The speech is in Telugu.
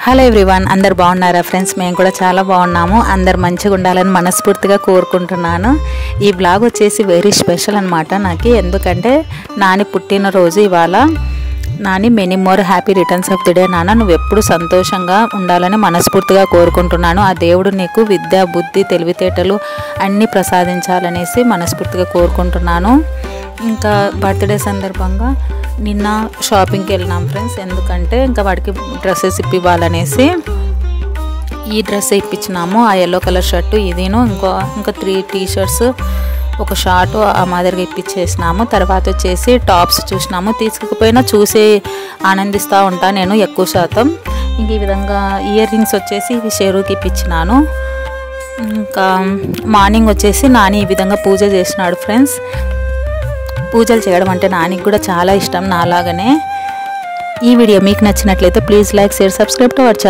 హలో ఎవ్రీవన్, అందరు బాగున్నారా ఫ్రెండ్స్? మేము కూడా చాలా బాగున్నాము. అందరు మంచిగా ఉండాలని మనస్ఫూర్తిగా కోరుకుంటున్నాను. ఈ బ్లాగ్ వచ్చేసి వెరీ స్పెషల్ అనమాట నాకు. ఎందుకంటే నాని పుట్టినరోజు ఇవాళ. Nani many more happy returns of the day. నాన్న, నువ్వు ఎప్పుడు సంతోషంగా ఉండాలని మనస్ఫూర్తిగా కోరుకుంటున్నాను. ఆ దేవుడు నీకు విద్య, బుద్ధి, తెలివితేటలు అన్నీ ప్రసాదించాలనేసి మనస్ఫూర్తిగా కోరుకుంటున్నాను. ఇంకా బర్త్డే సందర్భంగా నిన్న షాపింగ్కి వెళ్ళినాం ఫ్రెండ్స్. ఎందుకంటే ఇంకా వాడికి డ్రెస్సెస్ ఇప్పివ్వాలనేసి ఈ డ్రెస్ ఇప్పించినాము. ఆ ఎల్లో కలర్ షర్టు ఇదిను ఇంకా 3 టీ-షర్ట్స్, ఒక షార్ట్ ఆ మాదిరిగా ఇప్పించేసినాము. తర్వాత వచ్చేసి టాప్స్ చూసినాము. తీసుకుపోయినా చూసి ఆనందిస్తూ ఉంటాను నేను ఎక్కువ శాతం. ఇంక ఈ విధంగా ఇయర్ రింగ్స్ వచ్చేసి ఇవి షేరుకి ఇప్పించినాను. ఇంకా మార్నింగ్ వచ్చేసి నాని ఈ విధంగా పూజ చేసినాడు ఫ్రెండ్స్. పూజలు చేయడం అంటే నానికి కూడా చాలా ఇష్టం నాలాగనే. ఈ వీడియో మీకు నచ్చినట్లయితే please like, share, subscribe to our channel.